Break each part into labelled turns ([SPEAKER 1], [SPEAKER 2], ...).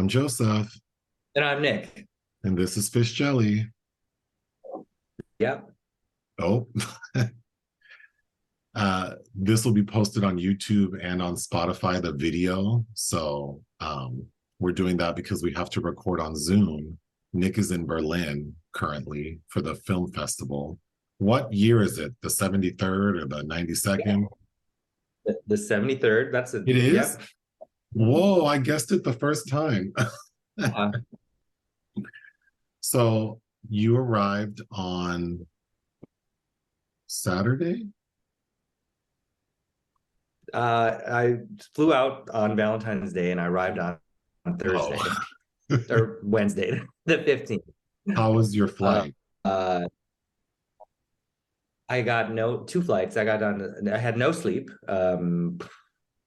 [SPEAKER 1] I'm Joseph,
[SPEAKER 2] And I'm Nick.
[SPEAKER 1] and this is Fish Jelly.
[SPEAKER 2] Yep.
[SPEAKER 1] Oh, this will be posted on YouTube and on Spotify, the video. So we're doing that because we have to record on Zoom. Nick is in Berlin currently for the film festival. What year is it? The 73rd or the
[SPEAKER 2] Yeah.
[SPEAKER 1] 92nd?
[SPEAKER 2] The 73rd. That's a
[SPEAKER 1] It is?
[SPEAKER 2] yep.
[SPEAKER 1] Whoa, I guessed it the first time.
[SPEAKER 2] Uh,
[SPEAKER 1] So you arrived on Saturday?
[SPEAKER 2] I flew out on Valentine's Day and I arrived on
[SPEAKER 1] Oh,
[SPEAKER 2] Thursday or Wednesday, the 15th.
[SPEAKER 1] how was your
[SPEAKER 2] Uh,
[SPEAKER 1] flight?
[SPEAKER 2] uh, I got no two flights. I had no sleep.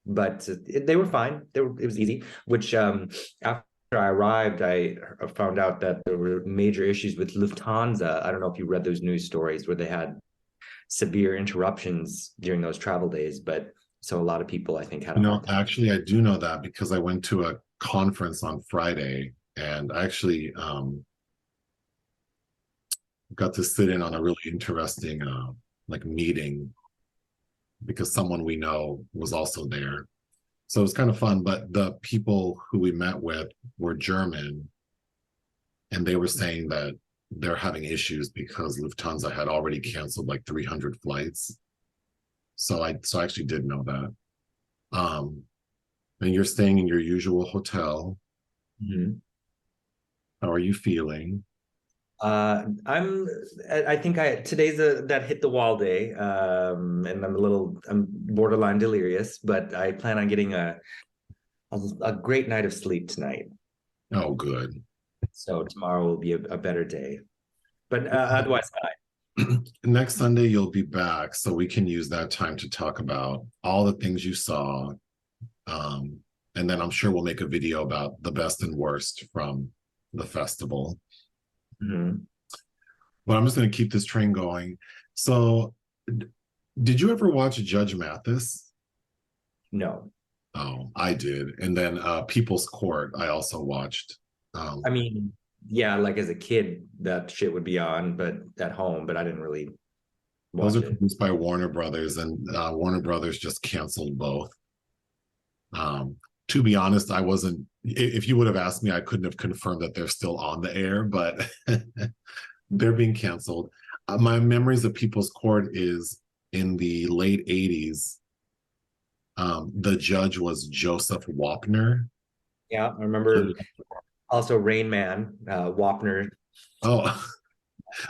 [SPEAKER 2] But they were fine. It was easy, which after I arrived, I found out that there were major issues with Lufthansa. I don't know if you read those news stories where they had severe interruptions during those travel days, but so a lot of people I think had a hard time.
[SPEAKER 1] Actually, I do know that because I went to a conference on Friday and I actually got to sit in on a really interesting like meeting because someone we know was also there. So it was kind of fun, but the people who we met with were German and they were saying that they're having issues because Lufthansa had already canceled like 300 flights. So I actually did know that. And you're staying in your usual hotel.
[SPEAKER 2] Mhm.
[SPEAKER 1] How are you feeling?
[SPEAKER 2] I think today's that hit the wall day, and I'm borderline delirious, but I plan on getting a great night of sleep tonight.
[SPEAKER 1] Oh, good.
[SPEAKER 2] So tomorrow will be a better day. But otherwise,
[SPEAKER 1] Next Sunday, you'll be back, so we can use that time to talk about all the things you saw. Um, and then I'm sure we'll make a video about the best and worst from the festival.
[SPEAKER 2] mhm.
[SPEAKER 1] But I'm just going to keep this train going. So, did you ever watch Judge Mathis?
[SPEAKER 2] No.
[SPEAKER 1] Oh, I did. And then People's Court, I also watched.
[SPEAKER 2] I
[SPEAKER 1] Um,
[SPEAKER 2] mean, yeah, like as a kid, that shit would be on, but at home, but I didn't really
[SPEAKER 1] those are
[SPEAKER 2] watch it.
[SPEAKER 1] produced by Warner Brothers, and Warner Brothers just canceled both. Um, to be honest, I wasn't. If you would have asked me, I couldn't have confirmed that they're still on the air, but they're being canceled. My memories of People's Court is in the late '80s. The judge was Joseph Wapner.
[SPEAKER 2] Yeah, I remember also Rain Man, Wapner.
[SPEAKER 1] Oh,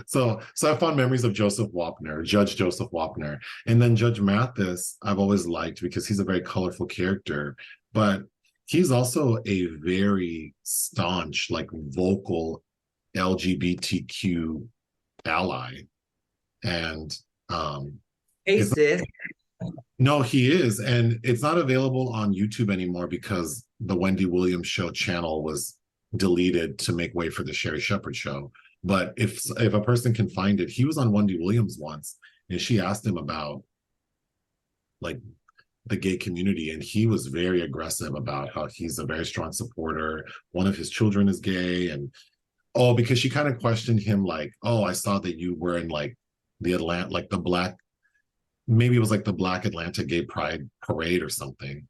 [SPEAKER 1] so I have fond memories of Joseph Wapner, Judge Joseph Wapner, and then Judge Mathis. I've always liked because he's a very colorful character, but he's also a very staunch, like vocal LGBTQ ally, and
[SPEAKER 2] Hey
[SPEAKER 1] it's
[SPEAKER 2] sis.
[SPEAKER 1] no, he is, and it's not available on YouTube anymore because the Wendy Williams show channel was deleted to make way for the Sherry Shepherd show. But if a person can find it, he was on Wendy Williams once, and she asked him about like the gay community, and he was very aggressive about how he's a very strong supporter. One of his children is gay, and oh, because she kind of questioned him, like, oh, I saw that you were in like the Atlanta, like the black, maybe it was like the Black Atlanta Gay Pride Parade or something.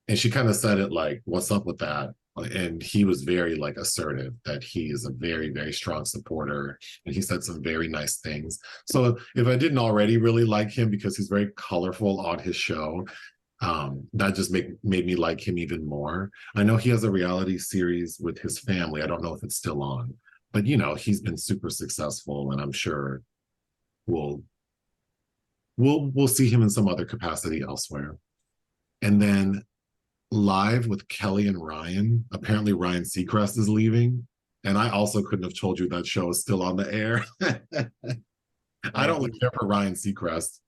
[SPEAKER 1] And she kind of said it like, what's up with that? And he was very like assertive that he is a very, very strong supporter. And he said some very nice things. So if I didn't already really like him because he's very colorful on his show, that just made me like him even more. I know he has a reality series with his family. I don't know if it's still on, but you know, he's been super successful and I'm sure we'll we'll see him in some other capacity elsewhere. And then live with Kelly and Ryan. Apparently, Ryan Seacrest is leaving. And I also couldn't have told you that show is still on the air. I don't
[SPEAKER 2] Um,
[SPEAKER 1] like care for Ryan Seacrest.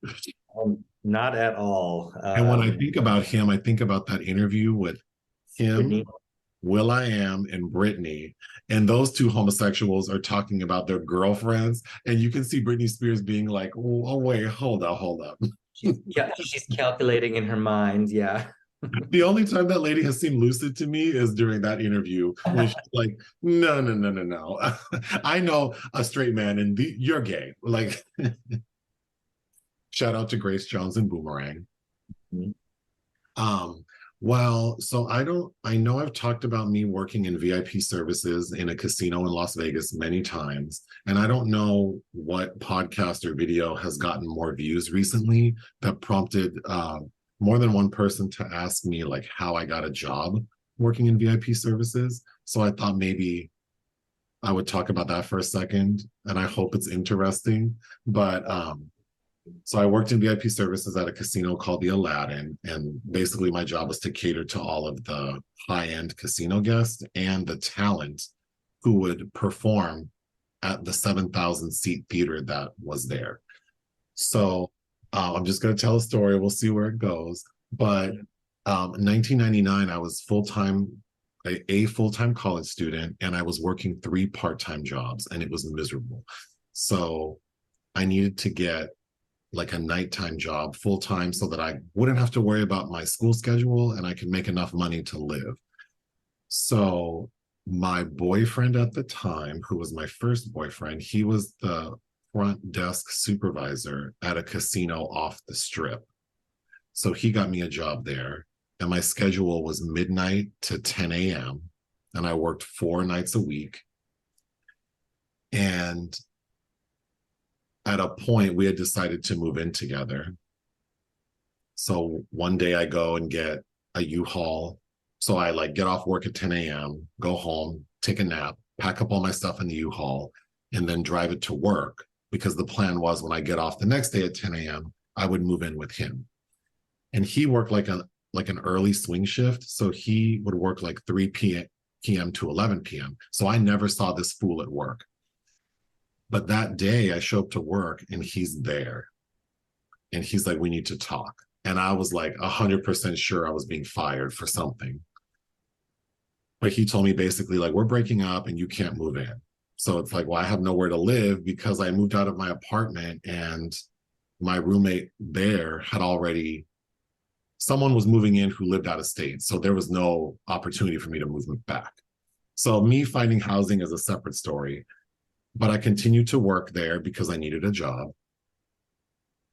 [SPEAKER 2] Not at all.
[SPEAKER 1] And when I think about him, I think about that interview with him,
[SPEAKER 2] Brittany.
[SPEAKER 1] Will I Am, and Britney. And those two homosexuals are talking about their girlfriends. And you can see Britney Spears being like, oh, wait, hold up, hold up.
[SPEAKER 2] She's calculating in her mind. Yeah.
[SPEAKER 1] The only time that lady has seemed lucid to me is during that interview when she's like, no, no, no, no, no. I know a straight man and you're gay. Like, shout out to Grace Jones and Boomerang.
[SPEAKER 2] Mhm.
[SPEAKER 1] Um, well, so I know I've talked about me working in VIP services in a casino in Las Vegas many times, and I don't know what podcast or video has gotten more views recently that prompted more than one person to ask me like how I got a job working in VIP services. So I thought maybe I would talk about that for a second, and I hope it's interesting. But so I worked in VIP services at a casino called the Aladdin, and basically my job was to cater to all of the high-end casino guests and the talent who would perform at the 7,000 seat theater that was there. So I'm just going to tell a story. We'll see where it goes. But in 1999, I was a full-time college student, and I was working 3 part-time jobs, and it was miserable. So I needed to get like a nighttime job full time so that I wouldn't have to worry about my school schedule and I could make enough money to live. So my boyfriend at the time, who was my first boyfriend, he was the front desk supervisor at a casino off the strip. So he got me a job there. And my schedule was midnight to 10 a.m. And I worked 4 nights a week. And at a point, we had decided to move in together. So one day I go and get a U-Haul. So I like get off work at 10 a.m., go home, take a nap, pack up all my stuff in the U-Haul, and then drive it to work. Because the plan was when I get off the next day at 10 a.m., I would move in with him. And he worked like an early swing shift. So he would work like 3 p.m. to 11 p.m. So I never saw this fool at work. But that day I show up to work and he's there. And he's like, we need to talk. And I was like 100% sure I was being fired for something. But he told me basically like, we're breaking up and you can't move in. So it's like, well, I have nowhere to live because I moved out of my apartment and my roommate there had already, someone was moving in who lived out of state. So there was no opportunity for me to move back. So me finding housing is a separate story. But I continued to work there because I needed a job.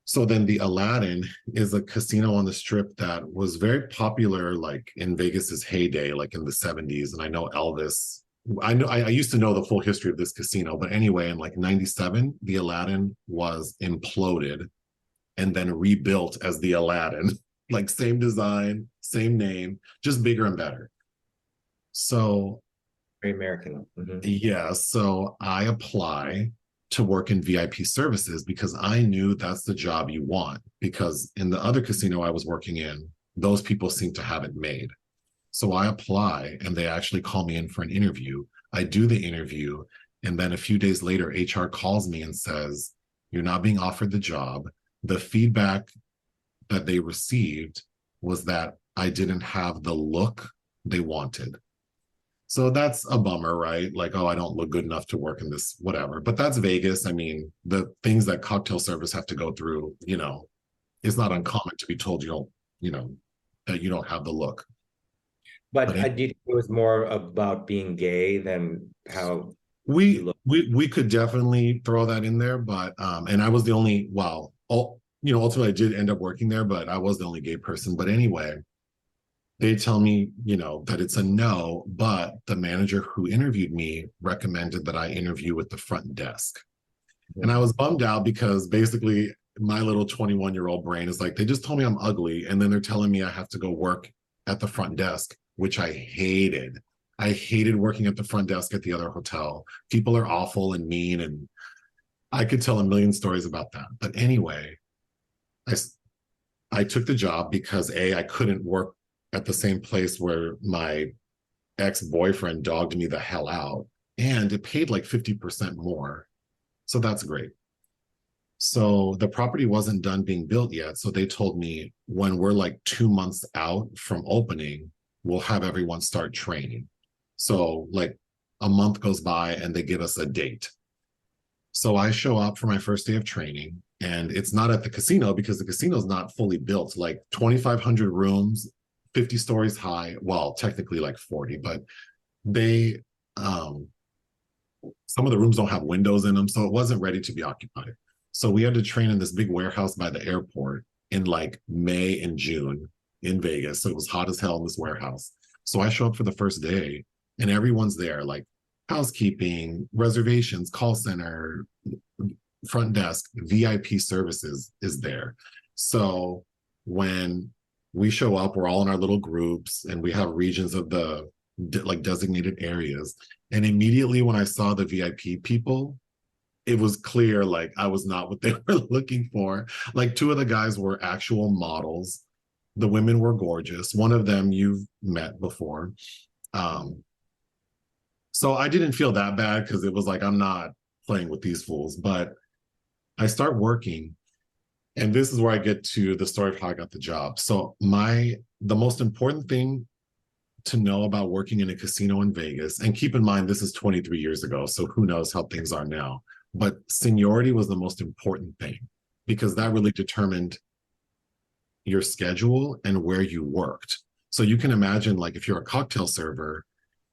[SPEAKER 1] So then the Aladdin is a casino on the strip that was very popular, like in Vegas's heyday, like in the 70s. And I know Elvis, I used to know the full history of this casino, but anyway, in like 97, the Aladdin was imploded and then rebuilt as the Aladdin, like same design, same name, just bigger and better. So
[SPEAKER 2] Very American. Mm-hmm.
[SPEAKER 1] yeah, so I apply to work in VIP services because I knew that's the job you want. Because in the other casino I was working in, those people seem to have it made. So I apply and they actually call me in for an interview. I do the interview. And then a few days later, HR calls me and says, you're not being offered the job. The feedback that they received was that I didn't have the look they wanted. So that's a bummer, right? Like, oh, I don't look good enough to work in this, whatever. But that's Vegas. I mean, the things that cocktail servers have to go through, it's not uncommon to be told that you don't have the look.
[SPEAKER 2] But I did. It was more about being gay than how
[SPEAKER 1] we could definitely throw that in there, but and I was the only, ultimately I did end up working there, but I was the only gay person. But anyway, they tell me, that it's a no, but the manager who interviewed me recommended that I interview with the front desk. Mm-hmm. And I was bummed out because basically my little 21-year-old brain is like, they just told me I'm ugly. And then they're telling me I have to go work at the front desk, which I hated. I hated working at the front desk at the other hotel. People are awful and mean. And I could tell a million stories about that. But anyway, I took the job because I couldn't work at the same place where my ex-boyfriend dogged me the hell out. And it paid like 50% more. So that's great. So the property wasn't done being built yet. So they told me when we're like 2 months out from opening, we'll have everyone start training. So like a month goes by and they give us a date. So I show up for my first day of training and it's not at the casino because the casino is not fully built, like 2,500 rooms, 50 stories high. Well, technically like 40, but they some of the rooms don't have windows in them, so it wasn't ready to be occupied. So we had to train in this big warehouse by the airport in like May and June in Vegas. So it was hot as hell in this warehouse. So I show up for the first day and everyone's there, like housekeeping, reservations, call center, front desk, VIP services is there. So when we show up, we're all in our little groups and we have regions of the like designated areas. And immediately when I saw the VIP people, it was clear like I was not what they were looking for. Like two of the guys were actual models. The women were gorgeous. One of them you've met before. So I didn't feel that bad because it was like, I'm not playing with these fools. But I start working, and this is where I get to the story of how I got the job. So the most important thing to know about working in a casino in Vegas, and keep in mind, this is 23 years ago, so who knows how things are now. But seniority was the most important thing because that really determined your schedule and where you worked. So you can imagine, like, if you're a cocktail server,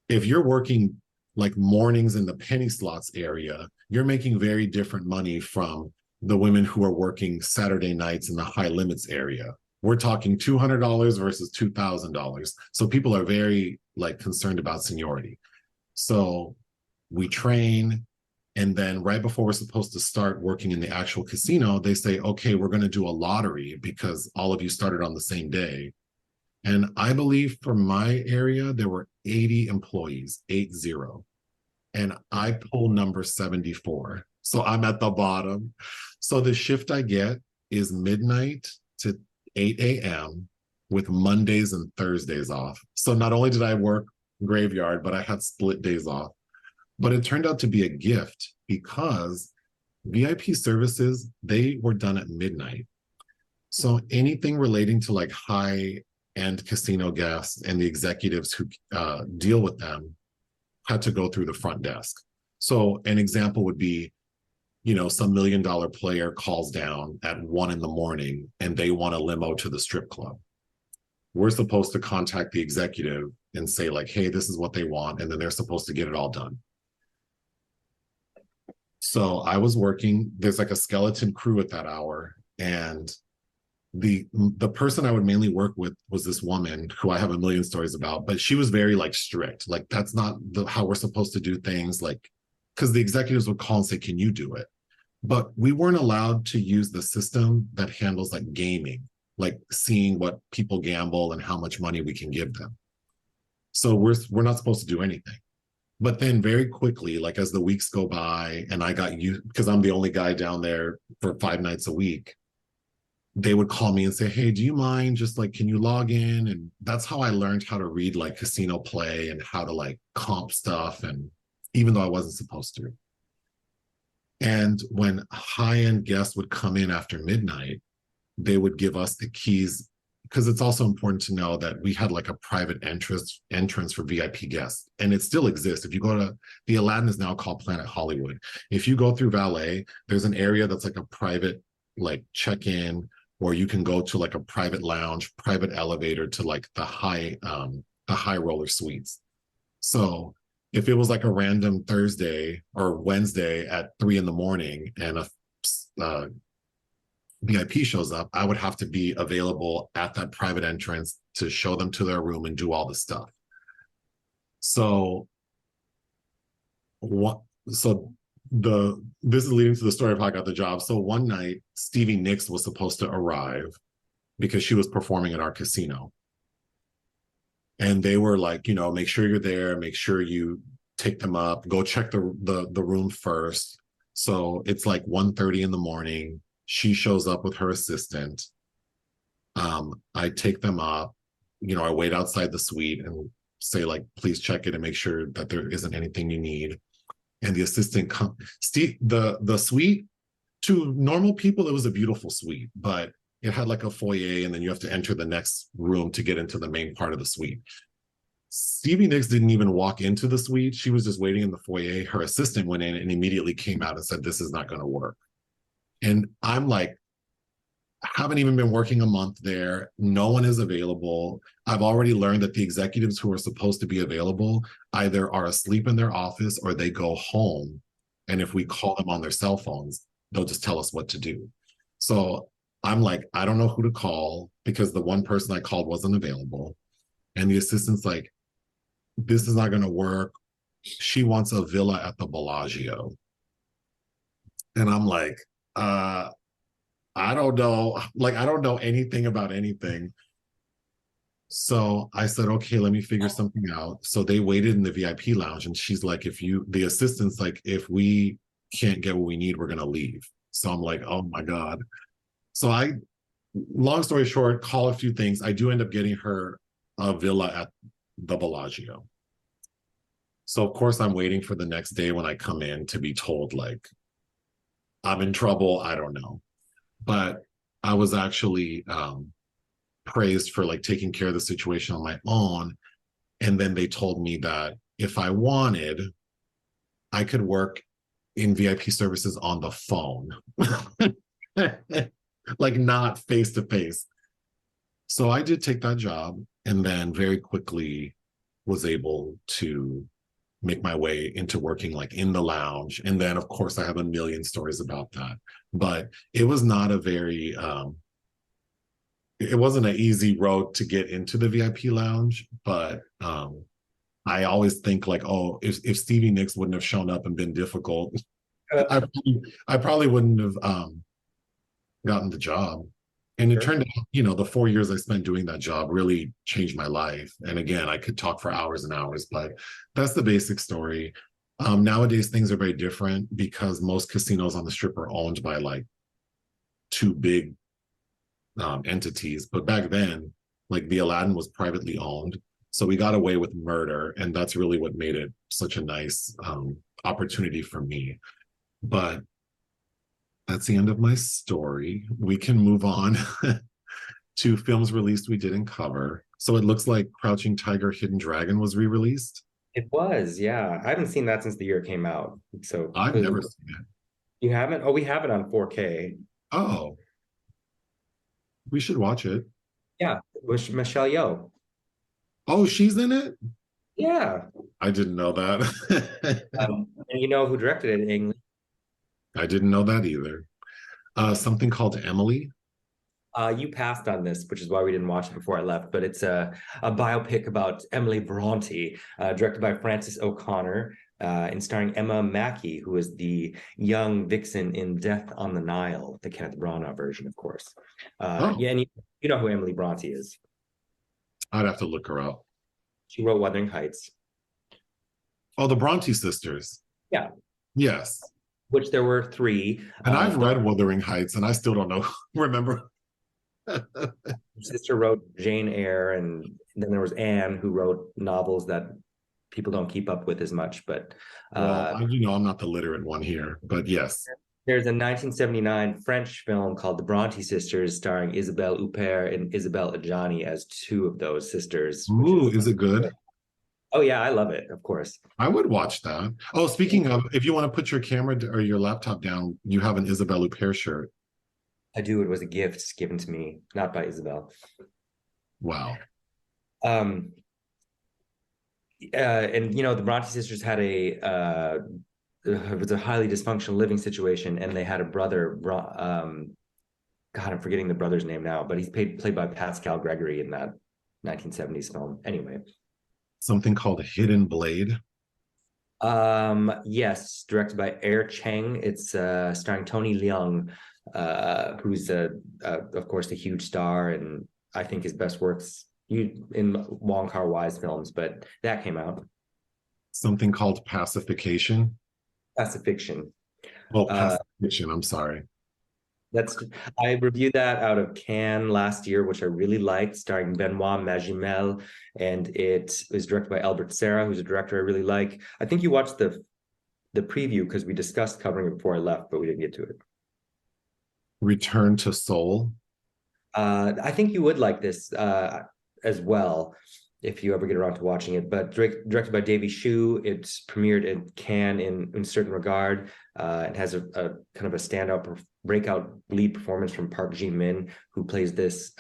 [SPEAKER 1] if you're working like mornings in the penny slots area, you're making very different money from the women who are working Saturday nights in the high limits area. We're talking $200 versus $2,000. So people are very like concerned about seniority. So we train, and then right before we're supposed to start working in the actual casino, they say, okay, we're going to do a lottery because all of you started on the same day. And I believe for my area, there were 80 employees, 80. And I pull number 74. So I'm at the bottom. So the shift I get is midnight to 8 a.m. with Mondays and Thursdays off. So not only did I work graveyard, but I had split days off. But it turned out to be a gift because VIP services, they were done at midnight. So anything relating to like high-end casino guests and the executives who deal with them had to go through the front desk. So an example would be, some $1 million player calls down at 1 a.m. and they want a limo to the strip club. We're supposed to contact the executive and say like, hey, this is what they want. And then they're supposed to get it all done. So I was working, there's like a skeleton crew at that hour. And the person I would mainly work with was this woman who I have a million stories about, but she was very like strict. Like that's not how we're supposed to do things, like, because the executives would call and say, can you do it? But we weren't allowed to use the system that handles like gaming, like seeing what people gamble and how much money we can give them. So we're not supposed to do anything. But then very quickly, like as the weeks go by and I got used, because I'm the only guy down there for 5 nights a week, they would call me and say, hey, do you mind just like, can you log in? And that's how I learned how to read like casino play and how to like comp stuff. And even though I wasn't supposed to. And when high-end guests would come in after midnight, they would give us the keys, because it's also important to know that we had like a private entrance for VIP guests. And it still exists. If you go to, the Aladdin is now called Planet Hollywood. If you go through valet, there's an area that's like a private like check-in, or you can go to like a private lounge, private elevator to like the high roller suites. So if it was like a random Thursday or Wednesday at 3 a.m. and a VIP shows up, I would have to be available at that private entrance to show them to their room and do all the stuff. So this is leading to the story of how I got the job. So one night, Stevie Nicks was supposed to arrive because she was performing at our casino. And they were like, make sure you're there, make sure you take them up, go check the room first. So it's like 1:30 a.m. She shows up with her assistant. I take them up, I wait outside the suite and say like, please check it and make sure that there isn't anything you need. And the assistant the suite, to normal people, it was a beautiful suite, but it had like a foyer and then you have to enter the next room to get into the main part of the suite. Stevie Nicks didn't even walk into the suite. She was just waiting in the foyer. Her assistant went in and immediately came out and said, this is not going to work. And I'm like, haven't even been working a month there. No one is available. I've already learned that the executives who are supposed to be available either are asleep in their office or they go home. And if we call them on their cell phones, they'll just tell us what to do. So I'm like, I don't know who to call because the one person I called wasn't available. And the assistant's like, this is not going to work. She wants a villa at the Bellagio. And I'm like, I don't know. Like, I don't know anything about anything. So I said, okay, let me figure something out. So they waited in the VIP lounge, and she's like, the assistant's like, if we can't get what we need, we're going to leave. So I'm like, oh my God. So long story short, call a few things. I do end up getting her a villa at the Bellagio. So of course I'm waiting for the next day when I come in to be told like, I'm in trouble. I don't know. But I was actually praised for like taking care of the situation on my own. And then they told me that if I wanted, I could work in VIP services on the phone, like not face to face. So I did take that job and then very quickly was able to make my way into working like in the lounge. And then of course I have a million stories about that. But it was not a very it wasn't an easy road to get into the VIP lounge, but I always think like, oh, if Stevie Nicks wouldn't have shown up and been difficult, I probably wouldn't have gotten the job. And it turned out, the 4 years I spent doing that job really changed my life. And again, I could talk for hours and hours, but that's the basic story. Nowadays, things are very different because most casinos on the Strip are owned by like two big entities. But back then, like the Aladdin was privately owned. So we got away with murder. And that's really what made it such a nice opportunity for me. But that's the end of my story. We can move on to films released we didn't cover. So it looks like Crouching Tiger, Hidden Dragon was re-released.
[SPEAKER 2] It was, yeah. I haven't seen that since the year it came out. So
[SPEAKER 1] I've never seen it.
[SPEAKER 2] You haven't? Oh, we have it on 4K.
[SPEAKER 1] Oh, we should watch it.
[SPEAKER 2] Yeah, with Michelle Yeoh.
[SPEAKER 1] Oh, she's in it?
[SPEAKER 2] Yeah.
[SPEAKER 1] I didn't know that.
[SPEAKER 2] And you know who directed it? Ang Lee.
[SPEAKER 1] I didn't know that either. Something called Emily.
[SPEAKER 2] You passed on this, which is why we didn't watch it before I left. But it's a biopic about Emily Bronte, directed by Frances O'Connor, and starring Emma Mackey, who is the young vixen in Death on the Nile, the Kenneth Branagh version, of course. Yeah, and you know who Emily Bronte is.
[SPEAKER 1] I'd have to look her up.
[SPEAKER 2] She wrote Wuthering Heights.
[SPEAKER 1] Oh, the Bronte sisters.
[SPEAKER 2] Yeah.
[SPEAKER 1] Yes.
[SPEAKER 2] Which there were three.
[SPEAKER 1] And I've read Wuthering Heights, and I still don't know. Remember?
[SPEAKER 2] Sister wrote Jane Eyre, and then there was Anne, who wrote novels that people don't keep up with as much. But
[SPEAKER 1] well, I'm not the literate one here, but yes.
[SPEAKER 2] There's a 1979 French film called The Bronte Sisters, starring Isabelle Huppert and Isabelle Adjani as two of those sisters.
[SPEAKER 1] Ooh, is it good?
[SPEAKER 2] Oh yeah, I love it, of course.
[SPEAKER 1] I would watch that. Oh, speaking of, if you want to put your camera or your laptop down, you have an Isabelle Huppert shirt.
[SPEAKER 2] I do. It was a gift given to me, not by Isabelle.
[SPEAKER 1] Wow.
[SPEAKER 2] And the Bronte sisters had it was a highly dysfunctional living situation, and they had a brother. God, I'm forgetting the brother's name now, but he's played by Pascal Gregory in that 1970s film. Anyway,
[SPEAKER 1] something called Hidden Blade.
[SPEAKER 2] Yes, directed by Air Cheng. It's starring Tony Leung, who's of course a huge star, and I think his best works in Wong Kar-wai's films. But that came out.
[SPEAKER 1] Something called Pacification.
[SPEAKER 2] Pacifiction.
[SPEAKER 1] Oh, Pacification. I'm sorry.
[SPEAKER 2] I reviewed that out of Cannes last year, which I really liked, starring Benoit Magimel, and it was directed by Albert Serra, who's a director I really like. I think you watched the preview because we discussed covering it before I left, but we didn't get to it.
[SPEAKER 1] Return to Seoul.
[SPEAKER 2] I think you would like this as well if you ever get around to watching it. But directed by Davy Shu, it's premiered at Cannes in certain regard. It has a kind of a standout breakout lead performance from Park Ji-min, who plays this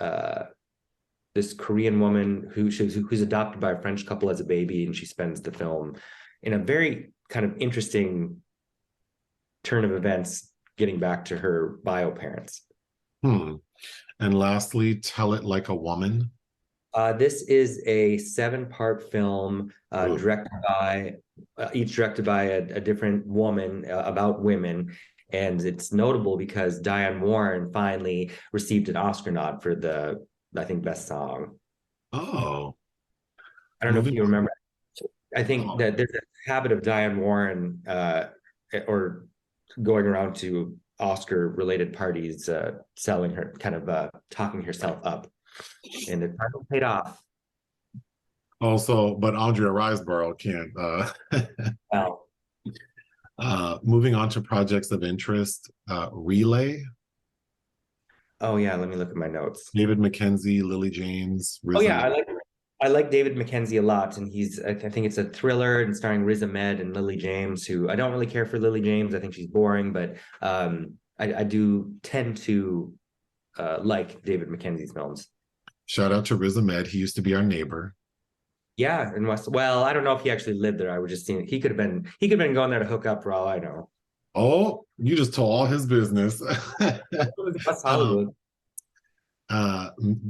[SPEAKER 2] Korean woman who's adopted by a French couple as a baby, and she spends the film in a very kind of interesting turn of events, getting back to her bio parents.
[SPEAKER 1] Hmm. And lastly, Tell It Like a Woman.
[SPEAKER 2] This is a seven-part film
[SPEAKER 1] Ooh.
[SPEAKER 2] directed by each directed by a different woman about women. And it's notable because Diane Warren finally received an Oscar nod for the, I think, best song.
[SPEAKER 1] Oh,
[SPEAKER 2] I don't know if
[SPEAKER 1] moving
[SPEAKER 2] you remember. I think
[SPEAKER 1] on.
[SPEAKER 2] that there's a habit of Diane Warren or going around to Oscar related parties, selling her, kind of talking herself up, and it finally paid off.
[SPEAKER 1] Also, but Andrea Riseborough can't.
[SPEAKER 2] Well,
[SPEAKER 1] Moving on to projects of interest, Relay,
[SPEAKER 2] oh yeah, let me look at my notes.
[SPEAKER 1] David Mackenzie, Lily James,
[SPEAKER 2] Oh
[SPEAKER 1] Riz
[SPEAKER 2] yeah,
[SPEAKER 1] Ahmed.
[SPEAKER 2] I like David Mackenzie a lot, and I think it's a thriller and starring Riz Ahmed and Lily James, who I don't really care for Lily James. I think she's boring, but I do tend to like David Mackenzie's films.
[SPEAKER 1] Shout out to Riz Ahmed. He used to be our neighbor.
[SPEAKER 2] Yeah, in West. Well, I don't know if he actually lived there. I would just see he could have been going there to hook up for all I know.
[SPEAKER 1] Oh, you just told all his business.
[SPEAKER 2] West
[SPEAKER 1] um,
[SPEAKER 2] Hollywood.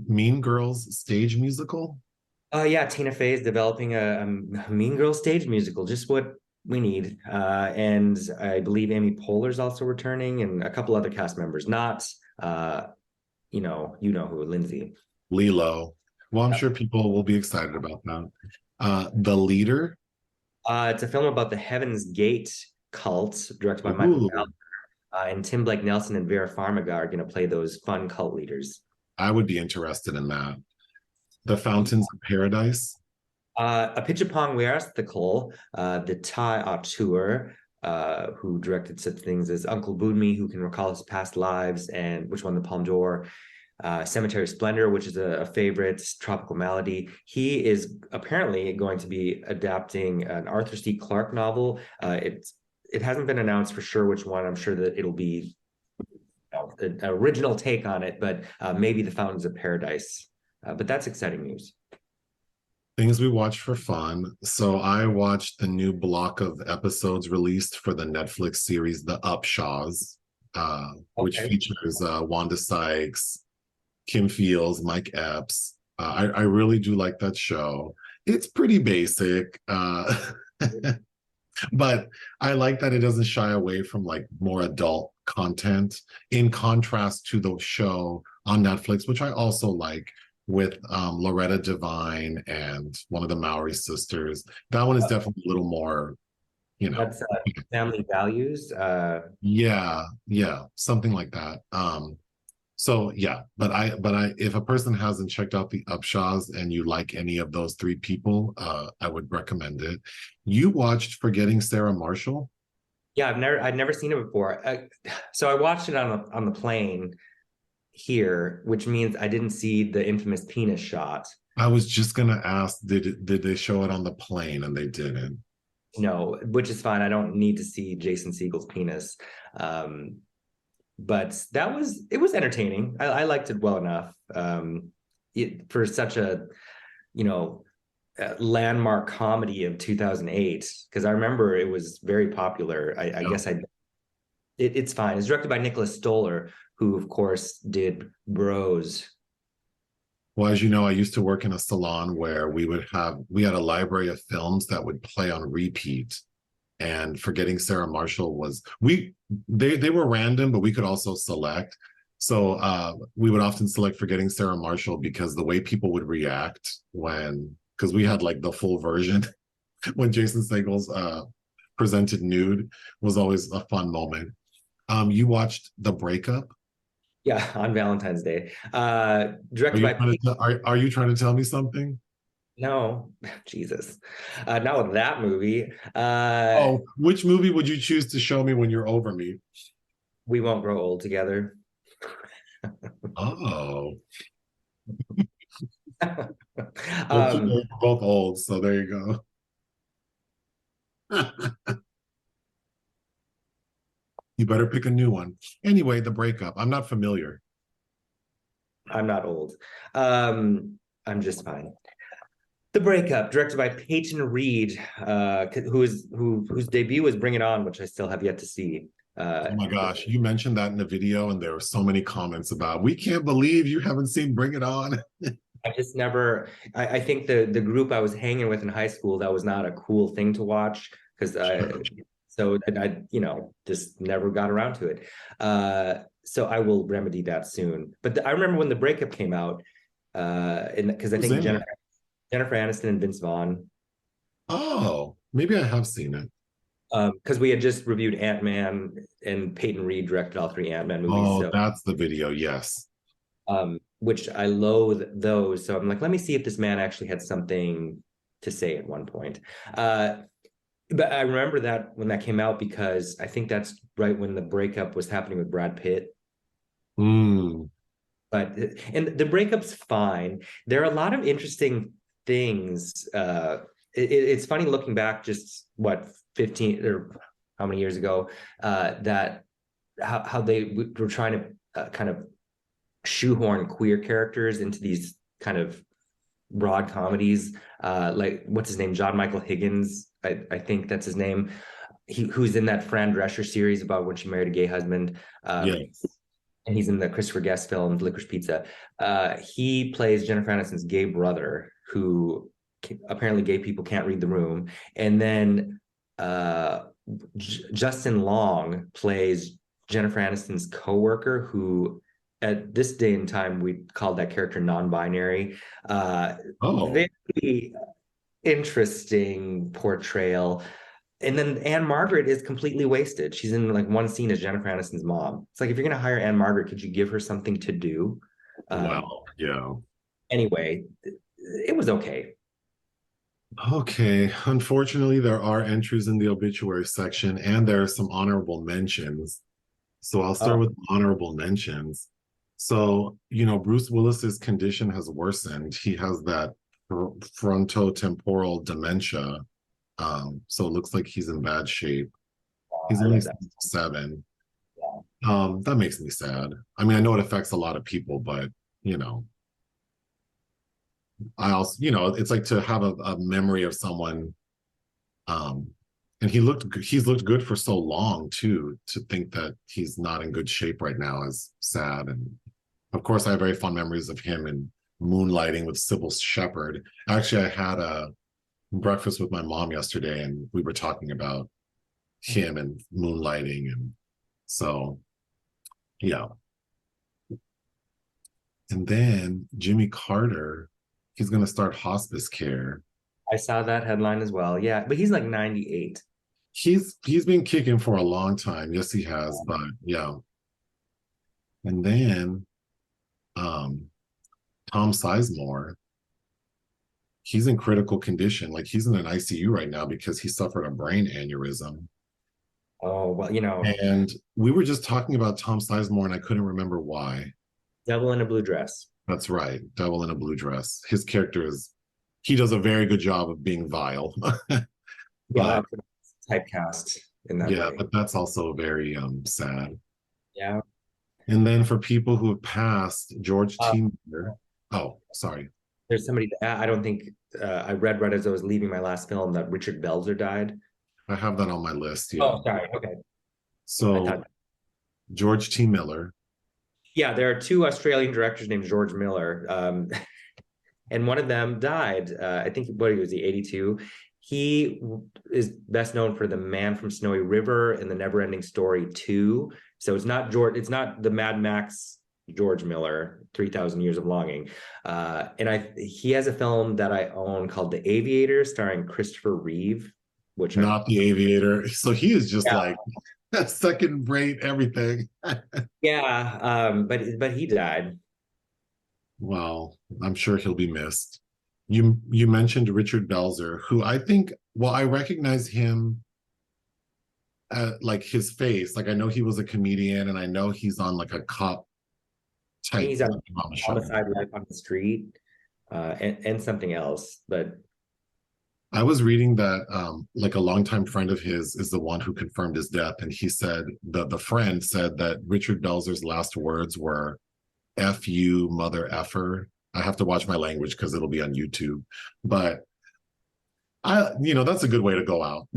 [SPEAKER 1] Mean Girls stage musical.
[SPEAKER 2] Yeah, Tina Fey is developing a Mean Girl stage musical, just what we need. And I believe Amy Poehler's also returning, and a couple other cast members. Not, you know who, Lindsay.
[SPEAKER 1] Lilo. Well, I'm sure
[SPEAKER 2] Yep.
[SPEAKER 1] people will be excited about that. The Leader.
[SPEAKER 2] It's a film about the Heaven's Gate cult, directed by Michael Bell.
[SPEAKER 1] Ooh,
[SPEAKER 2] And Tim Blake Nelson and Vera Farmiga are going to play those fun cult leaders.
[SPEAKER 1] I would be interested in that. The Fountains of Paradise.
[SPEAKER 2] A Pitchapong Weerasthakul, the Thai auteur, who directed such things as Uncle Boonmi, who can recall his past lives, and which won the Palme d'Or. Cemetery Splendor, which is a favorite, Tropical Malady. He is apparently going to be adapting an Arthur C. Clarke novel. It hasn't been announced for sure which one. I'm sure that it'll be an original take on it, but maybe The Fountains of Paradise. But that's exciting news.
[SPEAKER 1] Things we watch for fun. So I watched the new block of episodes released for the Netflix series The Upshaws, which
[SPEAKER 2] Okay.
[SPEAKER 1] features Wanda Sykes, Kim Fields, Mike Epps. I really do like that show. It's pretty basic, but I like that it doesn't shy away from like more adult content in contrast to the show on Netflix, which I also like with Loretta Devine and one of the Maori sisters. That one is definitely a little more, you know,
[SPEAKER 2] That's family values.
[SPEAKER 1] yeah, something like that. So yeah, but I if a person hasn't checked out the Upshaws and you like any of those three people, I would recommend it. You watched Forgetting Sarah Marshall?
[SPEAKER 2] Yeah, I'd never seen it before. So I watched it on the plane here, which means I didn't see the infamous penis shot.
[SPEAKER 1] I was just gonna ask, did they show it on the plane and they didn't?
[SPEAKER 2] No, which is fine. I don't need to see Jason Segel's penis. Um, but it was entertaining. I liked it well enough. For such a, you know, landmark comedy of 2008, because I remember it was very popular. I
[SPEAKER 1] Yeah.
[SPEAKER 2] guess it's fine. It's directed by Nicholas Stoller, who of course did Bros.
[SPEAKER 1] Well, as you know, I used to work in a salon where we had a library of films that would play on repeat. And Forgetting Sarah Marshall was they were random, but we could also select. So we would often select Forgetting Sarah Marshall because the way people would react because we had like the full version when Jason Segel's presented nude was always a fun moment. You watched The Breakup?
[SPEAKER 2] Yeah, on Valentine's Day.
[SPEAKER 1] Are
[SPEAKER 2] Directed
[SPEAKER 1] you
[SPEAKER 2] by
[SPEAKER 1] trying to are you trying to tell me something?
[SPEAKER 2] no, Jesus, not with that movie.
[SPEAKER 1] Oh, which movie would you choose to show me when you're over me?
[SPEAKER 2] We Won't Grow Old Together.
[SPEAKER 1] Oh, well, too
[SPEAKER 2] um,
[SPEAKER 1] late, we're both old, so there you go. You better pick a new one. Anyway, the breakup. I'm not familiar.
[SPEAKER 2] I'm not old. I'm just fine. The Breakup, directed by Peyton Reed, whose debut was Bring It On, which I still have yet to see.
[SPEAKER 1] Oh my gosh, you mentioned that in the video, and there were so many comments about, we can't believe you haven't seen Bring It On.
[SPEAKER 2] I just never. I think the group I was hanging with in high school, that was not a cool thing to watch because I just never got around to it. So I will remedy that soon. But I remember when The Breakup came out, because I
[SPEAKER 1] Who's
[SPEAKER 2] think
[SPEAKER 1] in it?
[SPEAKER 2] Jennifer Aniston and Vince Vaughn.
[SPEAKER 1] Oh, maybe I have seen it.
[SPEAKER 2] Because we had just reviewed Ant-Man and Peyton Reed directed all three Ant-Man movies.
[SPEAKER 1] Oh,
[SPEAKER 2] So
[SPEAKER 1] that's the video. Yes.
[SPEAKER 2] which I loathe those. So I'm like, let me see if this man actually had something to say at one point. But I remember that when that came out because I think that's right when the breakup was happening with Brad Pitt.
[SPEAKER 1] Mm.
[SPEAKER 2] But and the breakup's fine. There are a lot of interesting things. It's funny looking back, just what 15 or how many years ago, that how they were trying to kind of shoehorn queer characters into these kind of broad comedies. Like what's his name, John Michael Higgins, I think that's his name. Who's in that Fran Drescher series about when she married a gay husband.
[SPEAKER 1] Yes.
[SPEAKER 2] And he's in the Christopher Guest film Licorice Pizza. He plays Jennifer Aniston's gay brother, who apparently gay people can't read the room. And then Justin Long plays Jennifer Aniston's coworker, who at this day and time we called that character non-binary.
[SPEAKER 1] Oh,
[SPEAKER 2] Very interesting portrayal. And then Anne Margaret is completely wasted. She's in like one scene as Jennifer Aniston's mom. It's like, if you're going to hire Anne Margaret, could you give her something to do?
[SPEAKER 1] well, yeah.
[SPEAKER 2] Anyway, it was okay.
[SPEAKER 1] Okay. Unfortunately, there are entries in the obituary section, and there are some honorable mentions. So I'll start
[SPEAKER 2] Oh,
[SPEAKER 1] with honorable mentions. So, Bruce Willis's condition has worsened. He has that frontotemporal dementia. So it looks like he's in bad shape. He's
[SPEAKER 2] I
[SPEAKER 1] only
[SPEAKER 2] read that.
[SPEAKER 1] 7. That makes me sad. I mean, I know it affects a lot of people, but you know, I also, it's like to have a memory of someone. Um, and he's looked good for so long too. To think that he's not in good shape right now is sad. And of course, I have very fond memories of him in Moonlighting with Sybil Shepherd. Actually, I had a breakfast with my mom yesterday, and we were talking about him and Moonlighting, and so yeah. And then Jimmy Carter, he's going to start hospice care.
[SPEAKER 2] I saw that headline as well. Yeah, but he's like 98.
[SPEAKER 1] He's been kicking for a long time. Yes, he has. But yeah. And then um, Tom Sizemore, he's in critical condition. Like he's in an ICU right now because he suffered a brain aneurysm.
[SPEAKER 2] Oh, well,
[SPEAKER 1] And we were just talking about Tom Sizemore, and I couldn't remember why.
[SPEAKER 2] Devil in a Blue Dress.
[SPEAKER 1] That's right. Devil in a Blue Dress. His character he does a very good job of being vile.
[SPEAKER 2] Yeah,
[SPEAKER 1] But
[SPEAKER 2] typecast in that
[SPEAKER 1] yeah,
[SPEAKER 2] way.
[SPEAKER 1] but that's also very sad.
[SPEAKER 2] Yeah.
[SPEAKER 1] And then for people who have passed, George
[SPEAKER 2] Uh,
[SPEAKER 1] T. Miller. Oh, sorry.
[SPEAKER 2] there's somebody that I don't think I read right as I was leaving my last film that Richard Belzer died.
[SPEAKER 1] I have that on my list. Yeah.
[SPEAKER 2] Oh, sorry. Okay. I
[SPEAKER 1] So
[SPEAKER 2] thought,
[SPEAKER 1] George T. Miller.
[SPEAKER 2] yeah, there are two Australian directors named George Miller. And one of them died. I think what he was, he 82. He is best known for The Man from Snowy River and The Neverending Story 2. So it's not it's not the Mad Max George Miller, 3,000 Years of Longing. And he has a film that I own called The Aviator, starring Christopher Reeve, which
[SPEAKER 1] Not the Aviator. So he is just
[SPEAKER 2] yeah,
[SPEAKER 1] like second rate everything.
[SPEAKER 2] yeah. But he died.
[SPEAKER 1] Well, I'm sure he'll be missed. You mentioned Richard Belzer, who I think, well, I recognize him like his face. Like I know he was a comedian, and I know he's on like a cop
[SPEAKER 2] I think
[SPEAKER 1] type
[SPEAKER 2] he's on
[SPEAKER 1] drama show.
[SPEAKER 2] Homicide: Life on the Street, and something else. But
[SPEAKER 1] I was reading that like a longtime friend of his is the one who confirmed his death, and he said the friend said that Richard Belzer's last words were "F you, mother effer." I have to watch my language because it'll be on YouTube, but that's a good way to go out.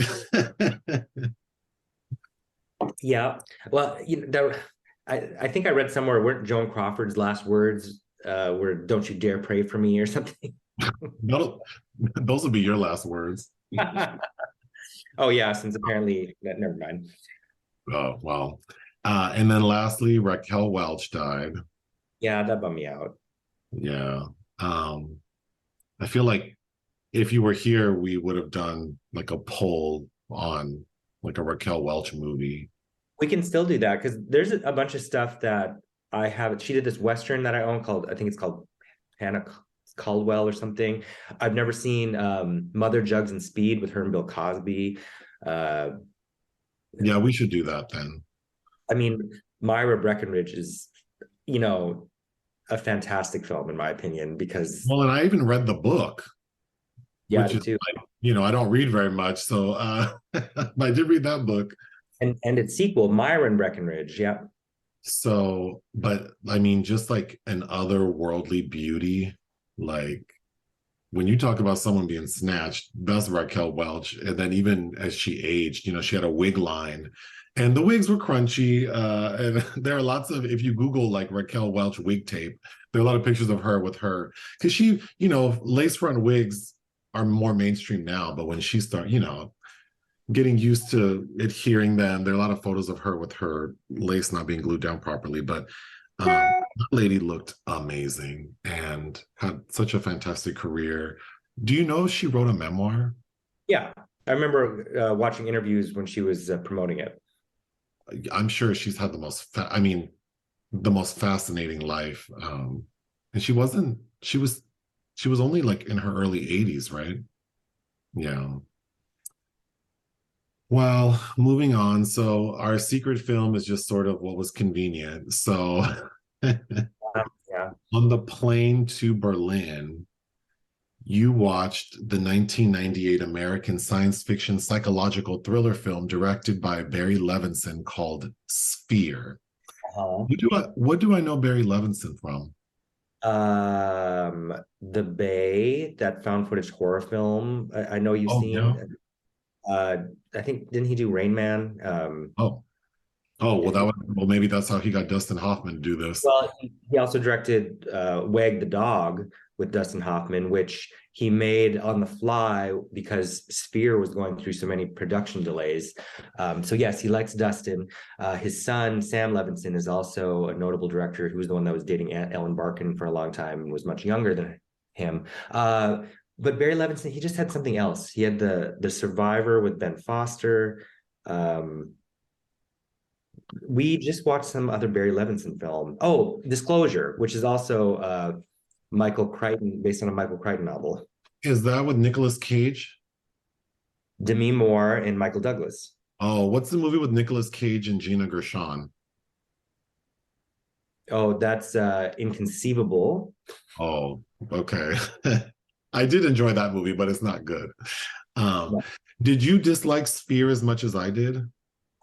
[SPEAKER 2] Yeah. Well, I think I read somewhere weren't Joan Crawford's last words were "Don't you dare pray for me" or something.
[SPEAKER 1] Those will be your last words.
[SPEAKER 2] Oh yeah, since apparently never mind.
[SPEAKER 1] Oh, well. And then lastly, Raquel Welch died.
[SPEAKER 2] Yeah, that bummed me out.
[SPEAKER 1] Yeah. Um, I feel like if you were here, we would have done like a poll on like a Raquel Welch movie.
[SPEAKER 2] We can still do that because there's a bunch of stuff that I have. She did this Western that I own called, I think it's called Hannah Caldwell or something. I've never seen Mother Jugs and Speed with her and Bill Cosby. Uh,
[SPEAKER 1] Yeah, we should do that then.
[SPEAKER 2] I mean, Myra Breckenridge is, you know, a fantastic film in my opinion because
[SPEAKER 1] Well, and I even read the book,
[SPEAKER 2] yeah, I
[SPEAKER 1] which
[SPEAKER 2] did
[SPEAKER 1] is
[SPEAKER 2] too.
[SPEAKER 1] like, I don't read very much. So I did read that book.
[SPEAKER 2] And its sequel, Myron Breckenridge. Yeah.
[SPEAKER 1] So, but I mean, just like an otherworldly beauty, like when you talk about someone being snatched, that's Raquel Welch. And then even as she aged, she had a wig line and the wigs were crunchy. And there are lots of, if you Google like Raquel Welch wig tape, there are a lot of pictures of her with her. Because she, lace front wigs are more mainstream now. But when she started, getting used to adhering them, there are a lot of photos of her with her lace not being glued down properly. But that lady looked amazing and had such a fantastic career. Do you know she wrote a memoir?
[SPEAKER 2] Yeah. I remember watching interviews when she was promoting it.
[SPEAKER 1] I'm sure she's had the most fascinating life. And she was only like in her early 80s, right? Yeah. Well, moving on. So our secret film is just sort of what was convenient. So
[SPEAKER 2] Yeah.
[SPEAKER 1] on the plane to Berlin, you watched the 1998 American science fiction psychological thriller film directed by Barry Levinson called Sphere.
[SPEAKER 2] Uh-huh.
[SPEAKER 1] What do I know Barry Levinson from?
[SPEAKER 2] The Bay, that found footage horror film. I know you've
[SPEAKER 1] Oh, yeah.
[SPEAKER 2] seen. Uh, I think didn't he do Rain Man?
[SPEAKER 1] Oh, well, maybe that's how he got Dustin Hoffman to do this.
[SPEAKER 2] Well, he also directed Wag the Dog with Dustin Hoffman, which he made on the fly because Sphere was going through so many production delays. So yes, he likes Dustin. His son, Sam Levinson, is also a notable director who was the one that was dating Ellen Barkin for a long time and was much younger than him. But Barry Levinson, he just had something else. He had the Survivor with Ben Foster. We just watched some other Barry Levinson film. Oh, Disclosure, which is also Michael Crichton, based on a Michael Crichton novel.
[SPEAKER 1] Is that with Nicolas Cage?
[SPEAKER 2] Demi Moore and Michael Douglas.
[SPEAKER 1] Oh, what's the movie with Nicolas Cage and Gina Gershon?
[SPEAKER 2] Oh, that's Inconceivable.
[SPEAKER 1] Oh, okay. I did enjoy that movie, but it's not good. Um,
[SPEAKER 2] Yeah.
[SPEAKER 1] did you dislike Sphere as much as I did?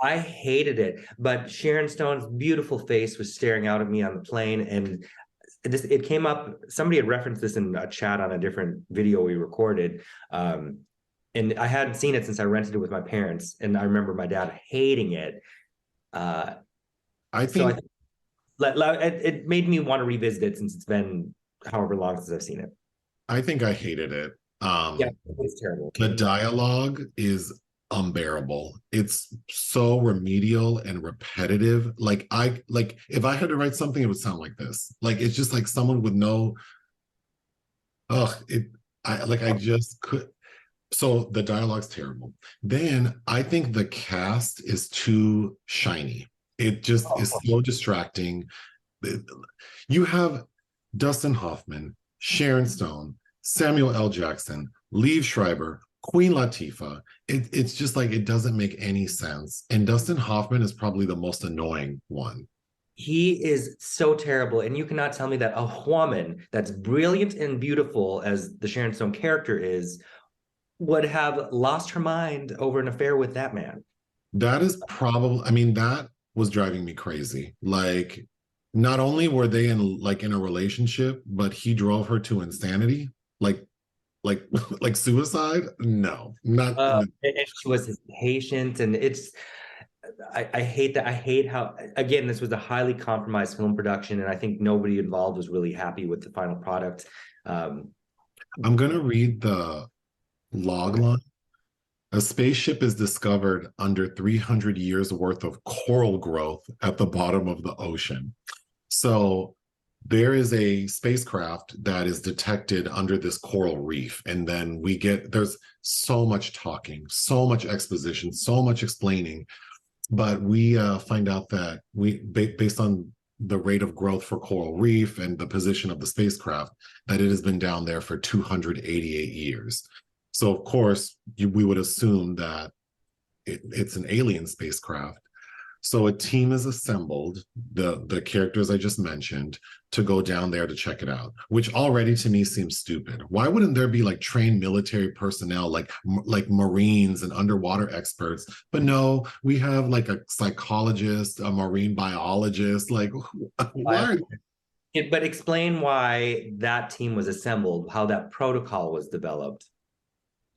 [SPEAKER 2] I hated it, but Sharon Stone's beautiful face was staring out at me on the plane, and it came up. Somebody had referenced this in a chat on a different video we recorded, and I hadn't seen it since I rented it with my parents, and I remember my dad hating it.
[SPEAKER 1] I
[SPEAKER 2] So
[SPEAKER 1] think
[SPEAKER 2] it made me want to revisit it since it's been however long since I've seen it.
[SPEAKER 1] I think I hated it.
[SPEAKER 2] Yeah, it's terrible.
[SPEAKER 1] The dialogue is unbearable. It's so remedial and repetitive. Like if I had to write something, it would sound like this. Like it's just like someone with no I just could. So the dialogue's terrible. Then I think the cast is too shiny. It just is so distracting. You have Dustin Hoffman, Sharon Stone, Samuel L. Jackson, Liev Schreiber, Queen Latifah. It's just like it doesn't make any sense. And Dustin Hoffman is probably the most annoying one.
[SPEAKER 2] He is so terrible, and you cannot tell me that a woman that's brilliant and beautiful as the Sharon Stone character is would have lost her mind over an affair with that man.
[SPEAKER 1] That is probably, I mean, that was driving me crazy. Like, not only were they in a relationship, but he drove her to insanity. Like, like like suicide? No, not
[SPEAKER 2] And she was his patient, and I hate that. I hate how, again, this was a highly compromised film production, and I think nobody involved was really happy with the final product. Um,
[SPEAKER 1] I'm gonna read the log
[SPEAKER 2] okay.
[SPEAKER 1] line. A spaceship is discovered under 300 years worth of coral growth at the bottom of the ocean. So there is a spacecraft that is detected under this coral reef. And then there's so much talking, so much exposition, so much explaining. But we find out that based on the rate of growth for coral reef and the position of the spacecraft, that it has been down there for 288 years. So of course, we would assume that it's an alien spacecraft. So a team is assembled, the characters I just mentioned, to go down there to check it out, which already to me seems stupid. Why wouldn't there be like trained military personnel, like Marines and underwater experts? But no, we have like a psychologist, a marine biologist. Like, why?
[SPEAKER 2] But explain why that team was assembled, how that protocol was developed.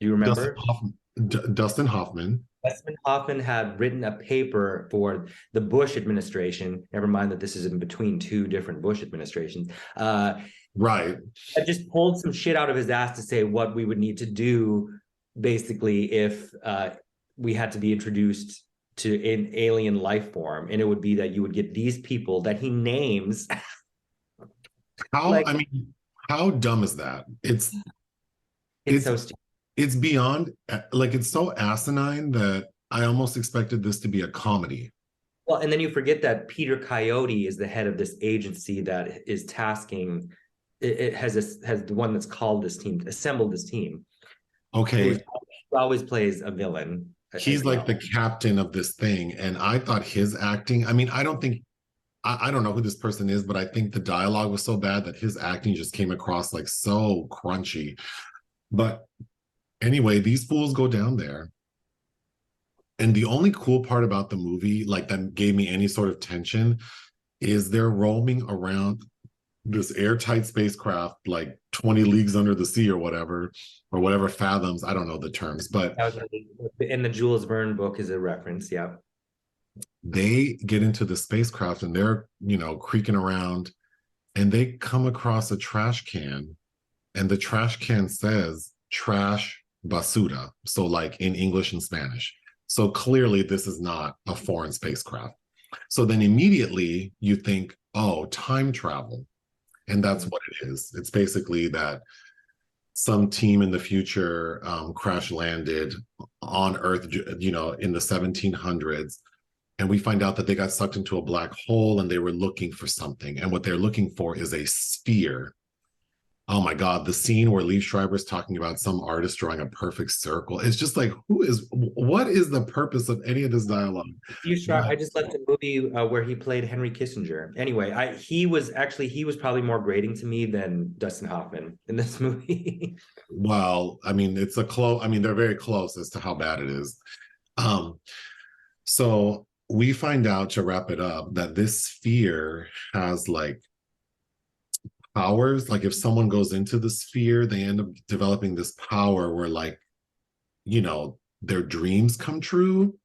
[SPEAKER 2] Do you
[SPEAKER 1] Dustin
[SPEAKER 2] remember?
[SPEAKER 1] Hoffman, Dustin Hoffman.
[SPEAKER 2] Dustin Hoffman had written a paper for the Bush administration. Never mind that this is in between two different Bush administrations.
[SPEAKER 1] Right.
[SPEAKER 2] I just pulled some shit out of his ass to say what we would need to do, basically, if we had to be introduced to an alien life form, and it would be that you would get these people that he names.
[SPEAKER 1] How,
[SPEAKER 2] Like,
[SPEAKER 1] I mean, how dumb is that?
[SPEAKER 2] it's
[SPEAKER 1] It's
[SPEAKER 2] so stupid.
[SPEAKER 1] it's beyond, like, it's so asinine that I almost expected this to be a comedy.
[SPEAKER 2] Well, and then you forget that Peter Coyote is the head of this agency that is tasking. It has the one that's called this team, assembled this team, who
[SPEAKER 1] Okay,
[SPEAKER 2] always plays a villain
[SPEAKER 1] he's
[SPEAKER 2] as
[SPEAKER 1] like
[SPEAKER 2] well.
[SPEAKER 1] the captain of this thing, and I thought his acting, I mean, I don't know who this person is, but I think the dialogue was so bad that his acting just came across like so crunchy. But anyway, these fools go down there. And the only cool part about the movie, like that gave me any sort of tension, is they're roaming around this airtight spacecraft, like 20 leagues under the sea or whatever fathoms. I don't know the terms, but
[SPEAKER 2] In the Jules Verne book is a reference. Yeah.
[SPEAKER 1] they get into the spacecraft and they're, creaking around and they come across a trash can and the trash can says trash basura. So, like in English and Spanish. So clearly, this is not a foreign spacecraft. So then immediately you think, oh, time travel. And that's what it is. It's basically that some team in the future crash landed on Earth, in the 1700s. And we find out that they got sucked into a black hole and they were looking for something. And what they're looking for is a sphere. Oh my God, the scene where Lee Schreiber's talking about some artist drawing a perfect circle. It's just like, what is the purpose of any of this dialogue?
[SPEAKER 2] I
[SPEAKER 1] But
[SPEAKER 2] just left a movie where he played Henry Kissinger. Anyway, he was probably more grating to me than Dustin Hoffman in this movie.
[SPEAKER 1] well, I mean, they're very close as to how bad it is. Um, so we find out, to wrap it up, that this sphere has like powers. Like if someone goes into the sphere, they end up developing this power where, like, their dreams come true.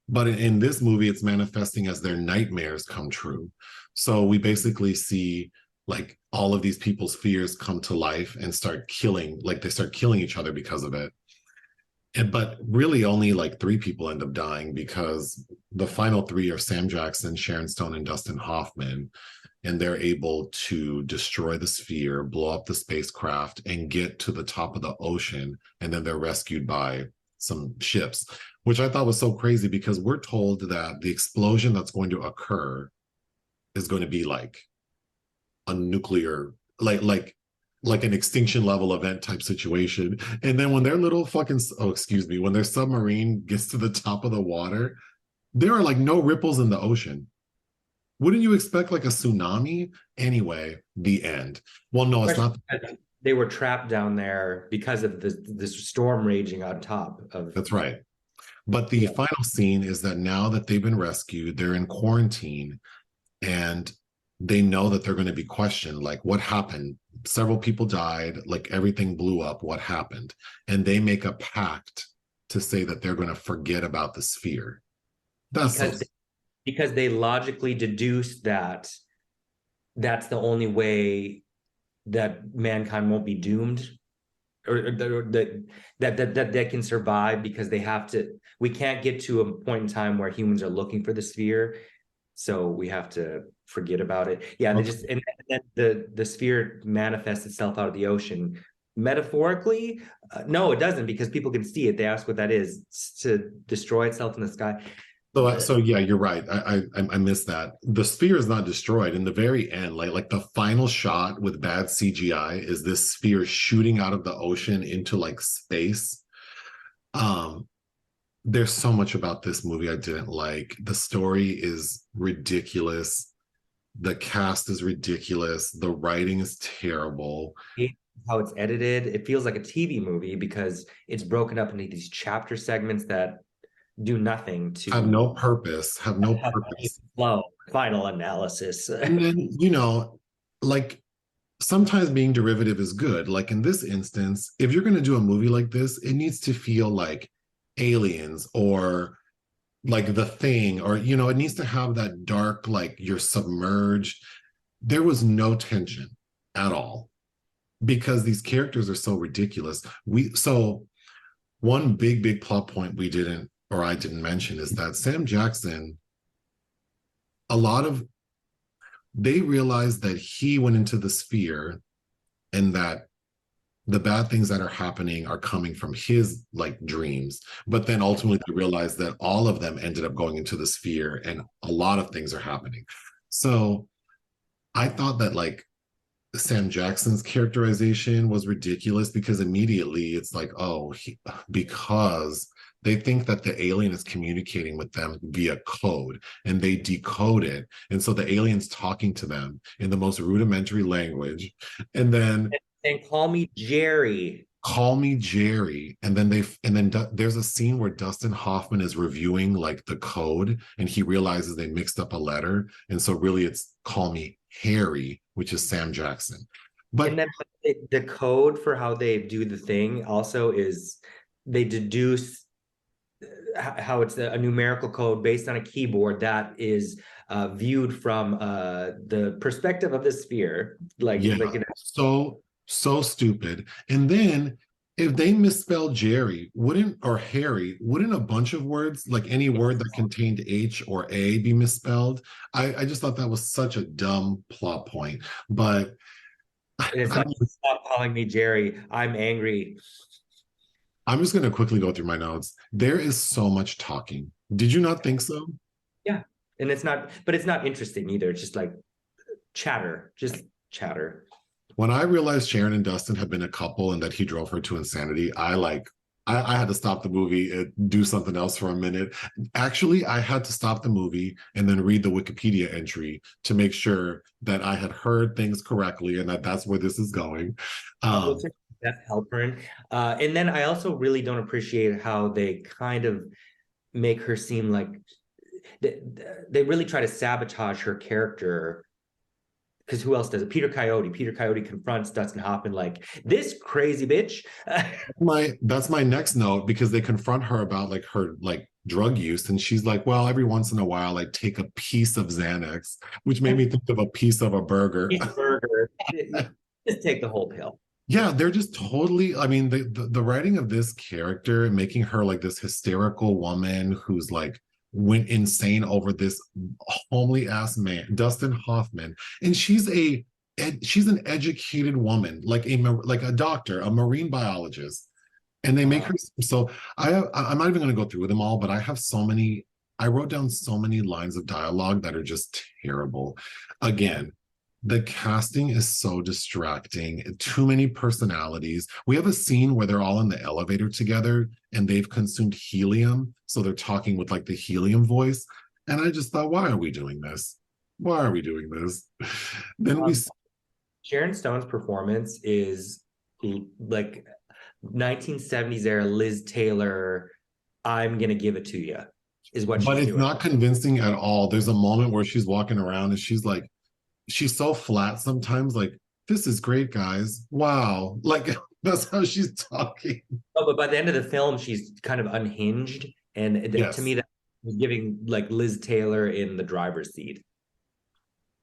[SPEAKER 1] But in this movie, it's manifesting as their nightmares come true. So we basically see like all of these people's fears come to life and they start killing each other because of it. But really only like three people end up dying, because the final three are Sam Jackson, Sharon Stone, and Dustin Hoffman. And they're able to destroy the sphere, blow up the spacecraft, and get to the top of the ocean. And then they're rescued by some ships, which I thought was so crazy, because we're told that the explosion that's going to occur is going to be like a nuclear, like an extinction level event type situation. And then when their when their submarine gets to the top of the water, there are like no ripples in the ocean. Wouldn't you expect like a tsunami? Anyway, the end. Well, no, it's not.
[SPEAKER 2] they were trapped down there because of this storm raging on top of.
[SPEAKER 1] That's right. But the
[SPEAKER 2] Yeah.
[SPEAKER 1] final scene is that now that they've been rescued, they're in quarantine and they know that they're going to be questioned, like what happened. Several people died, like everything blew up, what happened? And they make a pact to say that they're going to forget about the sphere. That's so.
[SPEAKER 2] Because they logically deduce that that's the only way that mankind won't be doomed, or that they can survive, because they have to. We can't get to a point in time where humans are looking for the sphere, so we have to forget about it. Yeah, and they just, and then the sphere manifests itself out of the ocean. Metaphorically, no, it doesn't, because people can see it. They ask what that is. It's to destroy itself in the sky.
[SPEAKER 1] So yeah, you're right. I missed that. The sphere is not destroyed. In the very end, like the final shot with bad CGI is this sphere shooting out of the ocean into like space. Um, there's so much about this movie I didn't like. The story is ridiculous. The cast is ridiculous. The writing is terrible.
[SPEAKER 2] How it's edited, it feels like a TV movie because it's broken up into these chapter segments that do nothing
[SPEAKER 1] Have
[SPEAKER 2] to
[SPEAKER 1] no purpose. Have no
[SPEAKER 2] have any
[SPEAKER 1] purpose.
[SPEAKER 2] flow. Final analysis.
[SPEAKER 1] And then, like sometimes being derivative is good. Like in this instance, if you're going to do a movie like this, it needs to feel like Aliens or like The Thing, or, it needs to have that dark, like you're submerged. There was no tension at all because these characters are so ridiculous. So one big plot point we didn't, or I didn't mention, is that Sam Jackson, a lot of, they realized that he went into the sphere and that the bad things that are happening are coming from his like dreams. But then ultimately they realized that all of them ended up going into the sphere and a lot of things are happening. So I thought that like Sam Jackson's characterization was ridiculous because immediately it's like, oh, because they think that the alien is communicating with them via code and they decode it. And so the alien's talking to them in the most rudimentary language. And then
[SPEAKER 2] And call me Jerry.
[SPEAKER 1] call me Jerry. There's a scene where Dustin Hoffman is reviewing like the code and he realizes they mixed up a letter. And so really it's call me Harry, which is Sam Jackson. But
[SPEAKER 2] And then the code for how they do the thing also is they deduce how it's a numerical code based on a keyboard that is viewed from the perspective of the sphere.
[SPEAKER 1] yeah, so stupid. And then if they misspelled Jerry, or Harry, wouldn't a bunch of words, like any word that contained H or A, be misspelled? I just thought that was such a dumb plot point. But
[SPEAKER 2] It's like, stop calling me Jerry. I'm angry.
[SPEAKER 1] I'm just going to quickly go through my notes. There is so much talking. Did you not think so?
[SPEAKER 2] Yeah. And it's not, but it's not interesting either. It's just like chatter, just chatter.
[SPEAKER 1] When I realized Sharon and Dustin had been a couple and that he drove her to insanity, I had to stop the movie and do something else for a minute. Actually, I had to stop the movie and then read the Wikipedia entry to make sure that I had heard things correctly and that that's where this is going.
[SPEAKER 2] That's Halpern. And then I also really don't appreciate how they kind of make her seem like they really try to sabotage her character. Because who else does it? Peter Coyote. Peter Coyote confronts Dustin Hoffman like, this crazy bitch.
[SPEAKER 1] That's my next note, because they confront her about like her like drug use and she's like, well, every once in a while I take a piece of Xanax, which made me think of a piece of a burger.
[SPEAKER 2] Just take the whole pill.
[SPEAKER 1] Yeah, they're just totally, I mean, the writing of this character, making her like this hysterical woman who's like went insane over this homely ass man, Dustin Hoffman, and she's an educated woman, like a doctor, a marine biologist, and they make her so. I'm not even going to go through them all, but I wrote down so many lines of dialogue that are just terrible. Again, the casting is so distracting, too many personalities. We have a scene where they're all in the elevator together and they've consumed helium. So they're talking with like the helium voice. And I just thought, why are we doing this? Why are we doing this? Then
[SPEAKER 2] Sharon Stone's performance is like 1970s era Liz Taylor, I'm gonna give it to you, is what
[SPEAKER 1] But
[SPEAKER 2] she's
[SPEAKER 1] it's
[SPEAKER 2] doing.
[SPEAKER 1] not convincing at all. There's a moment where she's walking around and she's like, she's so flat sometimes, like, this is great, guys. Wow. Like, that's how she's talking.
[SPEAKER 2] Oh, but by the end of the film, she's kind of unhinged, and to
[SPEAKER 1] Yes.
[SPEAKER 2] me, that was giving like Liz Taylor in the driver's seat.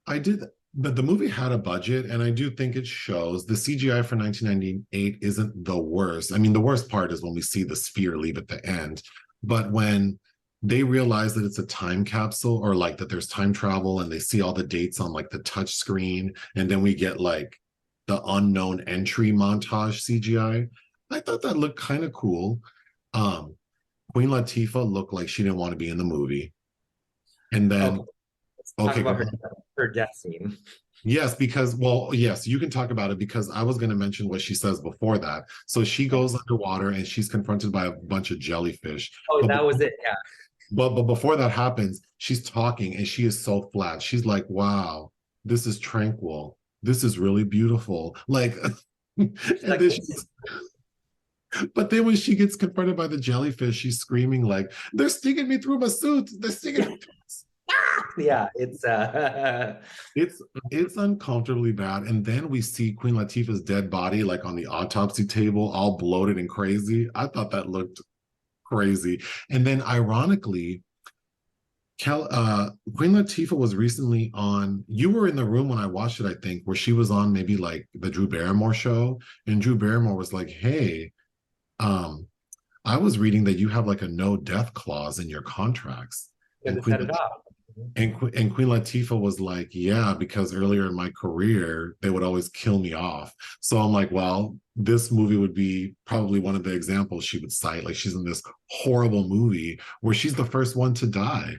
[SPEAKER 1] I did, but the movie had a budget, and I do think it shows. The CGI for 1998 isn't the worst. I mean, the worst part is when we see the sphere leave at the end. But when they realize that it's a time capsule, or like that there's time travel, and they see all the dates on like the touch screen, and then we get like the unknown entry montage CGI, I thought that looked kind of cool. Um, Queen Latifah looked like she didn't want to be in the movie. And
[SPEAKER 2] Okay,
[SPEAKER 1] then,
[SPEAKER 2] let's talk
[SPEAKER 1] okay, go
[SPEAKER 2] about
[SPEAKER 1] ahead.
[SPEAKER 2] her death scene.
[SPEAKER 1] Yes, because, well, yes, you can talk about it because I was going to mention what she says before that. So she goes underwater and she's confronted by a bunch of jellyfish.
[SPEAKER 2] Oh,
[SPEAKER 1] But
[SPEAKER 2] that was it. Yeah.
[SPEAKER 1] but before that happens, she's talking and she is so flat. She's like, "Wow, this is tranquil. This is really beautiful." Like, and
[SPEAKER 2] She's like,
[SPEAKER 1] then she's, but then when she gets confronted by the jellyfish, she's screaming like, "They're stinging me through my suit. They're stinging me."
[SPEAKER 2] yeah, it's
[SPEAKER 1] It's it's uncomfortably bad. And then we see Queen Latifah's dead body like on the autopsy table, all bloated and crazy. I thought that looked crazy. And then ironically, Queen Latifah was recently on, you were in the room when I watched it, I think, where she was on maybe like the Drew Barrymore show. And Drew Barrymore was like, hey, um, I was reading that you have like a no death clause in your contracts. And
[SPEAKER 2] to set it up.
[SPEAKER 1] And Queen Latifah was like, yeah, because earlier in my career, they would always kill me off. So I'm like, well, this movie would be probably one of the examples she would cite. Like she's in this horrible movie where she's the first one to die.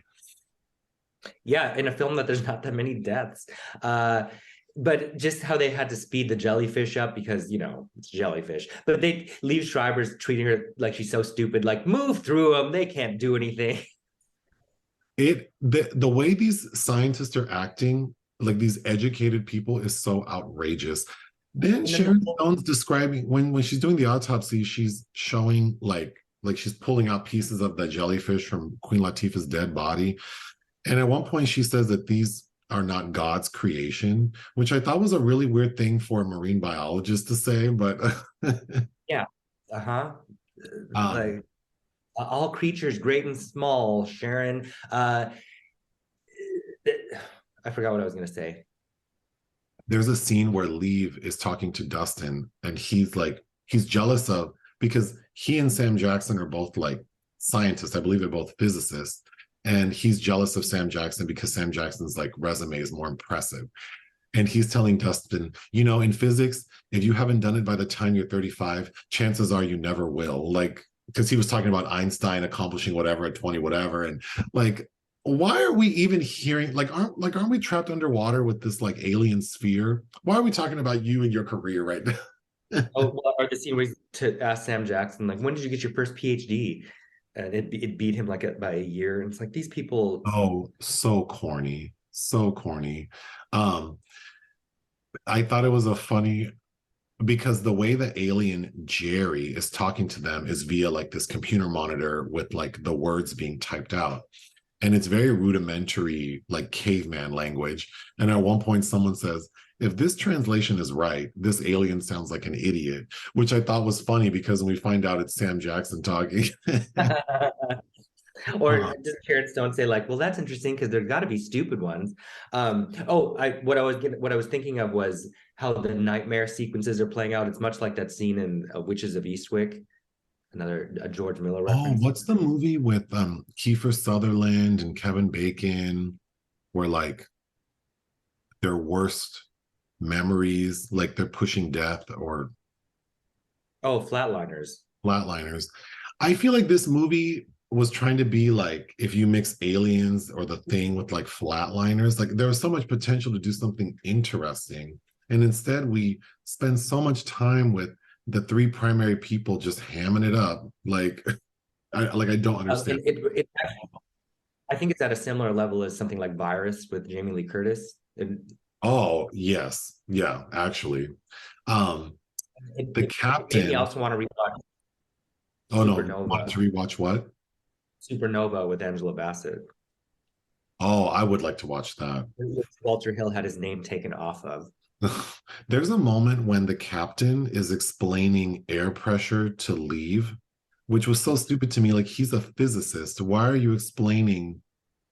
[SPEAKER 2] Yeah, in a film that there's not that many deaths. But just how they had to speed the jellyfish up because, it's jellyfish. But they leave Schreiber's treating her like she's so stupid, like move through them. They can't do anything.
[SPEAKER 1] The way these scientists are acting, like these educated people, is so outrageous. Then
[SPEAKER 2] And then
[SPEAKER 1] Sharon Stone's describing when she's doing the autopsy, she's showing like she's pulling out pieces of the jellyfish from Queen Latifah's dead body. And at one point she says that these are not God's creation, which I thought was a really weird thing for a marine biologist to say, but
[SPEAKER 2] yeah, uh-huh.
[SPEAKER 1] um,
[SPEAKER 2] Like all creatures, great and small, Sharon. I forgot what I was going to say.
[SPEAKER 1] there's a scene where Leave is talking to Dustin and he's jealous of, because he and Sam Jackson are both like scientists. I believe they're both physicists. And he's jealous of Sam Jackson because Sam Jackson's like resume is more impressive. And he's telling Dustin, in physics, if you haven't done it by the time you're 35, chances are you never will. Like, because he was talking about Einstein accomplishing whatever at 20, whatever. And like, why are we even hearing aren't we trapped underwater with this like alien sphere? Why are we talking about you and your career right now?
[SPEAKER 2] Oh, well, or the scene where to ask Sam Jackson, like, when did you get your first PhD? And it beat him like by a year. And it's like these people.
[SPEAKER 1] Oh, so corny. So corny. Um, I thought it was a funny, because the way the alien Jerry is talking to them is via like this computer monitor with like the words being typed out. And it's very rudimentary, like caveman language. And at one point, someone says, if this translation is right, this alien sounds like an idiot, which I thought was funny because when we find out it's Sam Jackson talking.
[SPEAKER 2] Or does Sharon Stone say like, well, that's interesting because there's got to be stupid ones. What I was thinking of was how the nightmare sequences are playing out. It's much like that scene in Witches of Eastwick, another a George Miller
[SPEAKER 1] Oh,
[SPEAKER 2] reference.
[SPEAKER 1] what's the movie with Kiefer Sutherland and Kevin Bacon where like their worst memories, like they're pushing death or
[SPEAKER 2] Oh, Flatliners.
[SPEAKER 1] flatliners? I feel like this movie was trying to be like if you mix aliens or the thing with like flatliners, like there was so much potential to do something interesting. And instead we spend so much time with the three primary people just hamming it up. Like I don't understand.
[SPEAKER 2] I think it's at a similar level as something like Virus with Jamie Lee Curtis.
[SPEAKER 1] Oh, yes. Yeah, actually. Um, The
[SPEAKER 2] It made me
[SPEAKER 1] captain.
[SPEAKER 2] also want to rewatch
[SPEAKER 1] Oh no, wanted
[SPEAKER 2] Supernova.
[SPEAKER 1] to rewatch what?
[SPEAKER 2] Supernova with Angela Bassett.
[SPEAKER 1] Oh, I would like to watch that.
[SPEAKER 2] Which Walter Hill had his name taken off of.
[SPEAKER 1] There's a moment when the captain is explaining air pressure to leave, which was so stupid to me. Like he's a physicist. Why are you explaining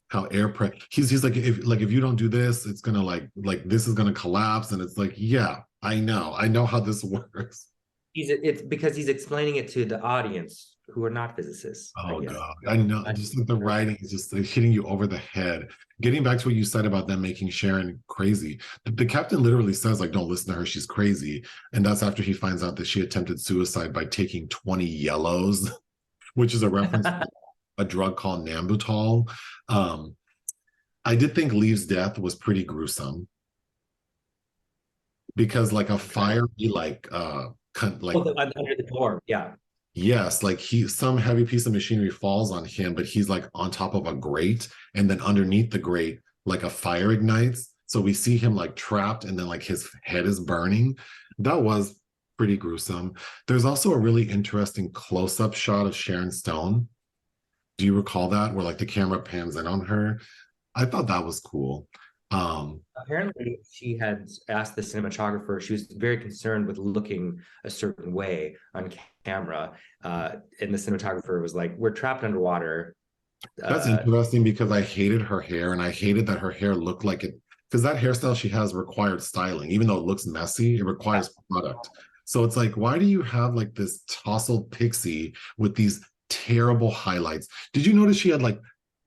[SPEAKER 1] how air pressure? He's like if you don't do this, it's gonna like this is gonna collapse, and it's like yeah, I know how this works.
[SPEAKER 2] It's because he's explaining it to the audience who are not physicists, I
[SPEAKER 1] Oh
[SPEAKER 2] guess.
[SPEAKER 1] God, I know. Just like the writing is just like hitting you over the head. Getting back to what you said about them making Sharon crazy, the captain literally says like, "Don't listen to her; she's crazy." And that's after he finds out that she attempted suicide by taking 20 yellows, which is a reference to a drug called Nambutal. Um, I did think Leave's death was pretty gruesome because like a fiery like
[SPEAKER 2] Oh, under the door. Yeah.
[SPEAKER 1] yes, like some heavy piece of machinery falls on him, but he's like on top of a grate, and then underneath the grate, like a fire ignites. So we see him like trapped, and then like his head is burning. That was pretty gruesome. There's also a really interesting close-up shot of Sharon Stone. Do you recall that? Where like the camera pans in on her. I thought that was cool.
[SPEAKER 2] Apparently, she had asked the cinematographer, she was very concerned with looking a certain way on camera. And the cinematographer was like, we're trapped underwater.
[SPEAKER 1] That's
[SPEAKER 2] Uh,
[SPEAKER 1] interesting because I hated her hair and I hated that her hair looked like it because that hairstyle she has required styling. Even though it looks messy, it requires product. So it's like, why do you have like this tousled pixie with these terrible highlights? Did you notice she had like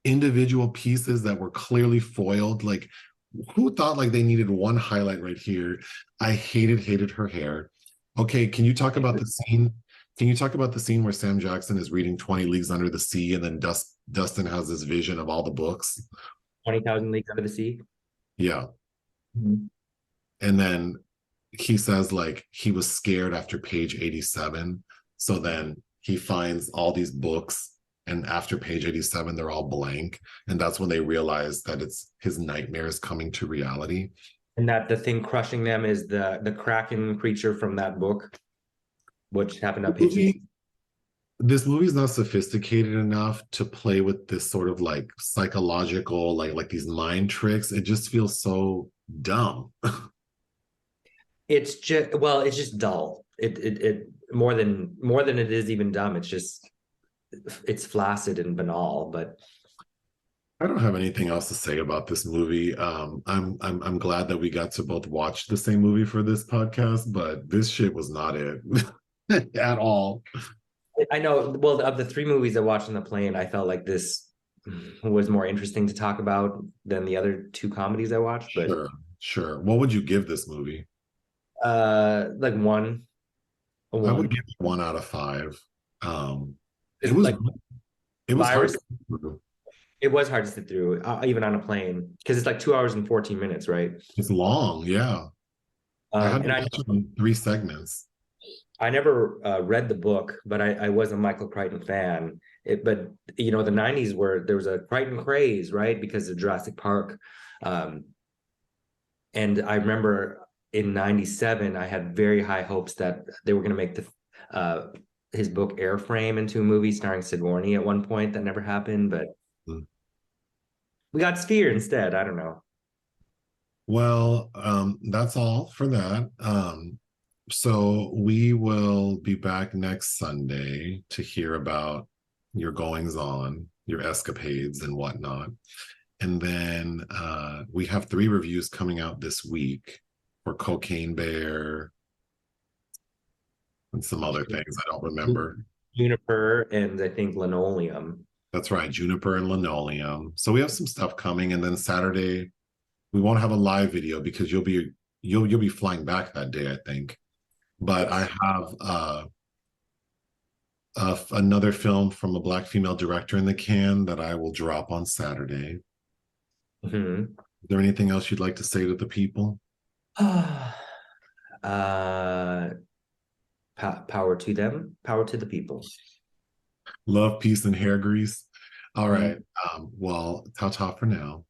[SPEAKER 1] individual pieces that were clearly foiled? Like, who thought like they needed one highlight right here? I hated her hair. Okay, can you talk about the scene? Can you talk about the scene where Sam Jackson is reading 20 Leagues Under the Sea and then Dustin has this vision of all the books?
[SPEAKER 2] 20,000 Leagues Under the Sea.
[SPEAKER 1] Yeah.
[SPEAKER 2] Mhm.
[SPEAKER 1] And then he says like he was scared after page 87. So then he finds all these books and after page 87 they're all blank and that's when they realize that it's his nightmares coming to reality.
[SPEAKER 2] And that the thing crushing them is the Kraken creature from that book, which happened on page 80.
[SPEAKER 1] This movie's not sophisticated enough to play with this sort of like psychological like these mind tricks. It just feels so dumb.
[SPEAKER 2] It's just dull. It more than it is even dumb. It's flaccid and banal, but
[SPEAKER 1] I don't have anything else to say about this movie. I'm glad that we got to both watch the same movie for this podcast, but this shit was not it at all.
[SPEAKER 2] I know. Well, of the three movies I watched on the plane, I felt like this was more interesting to talk about than the other two comedies I watched. But
[SPEAKER 1] Sure, sure. What would you give this movie?
[SPEAKER 2] like a
[SPEAKER 1] I would
[SPEAKER 2] one.
[SPEAKER 1] give it 1 out of 5. It
[SPEAKER 2] It's
[SPEAKER 1] was
[SPEAKER 2] like
[SPEAKER 1] it was hard
[SPEAKER 2] virus.
[SPEAKER 1] to get through.
[SPEAKER 2] It was hard to sit through, even on a plane, because it's like 2 hours and 14 minutes, right?
[SPEAKER 1] It's long, yeah. I had to
[SPEAKER 2] And
[SPEAKER 1] watch it in 3 segments.
[SPEAKER 2] I never read the book, but I was a Michael Crichton fan. But the '90s there was a Crichton craze, right? Because of Jurassic Park. Um, and I remember in '97, I had very high hopes that they were going to make his book Airframe into a movie starring Sigourney at one point. That never happened, but
[SPEAKER 1] Mm.
[SPEAKER 2] we got Sphere instead. I don't know.
[SPEAKER 1] Well, that's all for that. So we will be back next Sunday to hear about your goings on, your escapades and whatnot. And then we have 3 reviews coming out this week for Cocaine Bear and some other things I don't remember.
[SPEAKER 2] Juniper and I think Linoleum.
[SPEAKER 1] That's right, Juniper and Linoleum. So we have some stuff coming, and then Saturday we won't have a live video because you'll be flying back that day, I think. But I have another film from a Black female director in the can that I will drop on Saturday.
[SPEAKER 2] Mm-hmm.
[SPEAKER 1] Is there anything else you'd like to say to the people?
[SPEAKER 2] Power to them, power to the people.
[SPEAKER 1] Love, peace, and hair grease. All
[SPEAKER 2] Mm-hmm.
[SPEAKER 1] right. Well, ta-ta for now.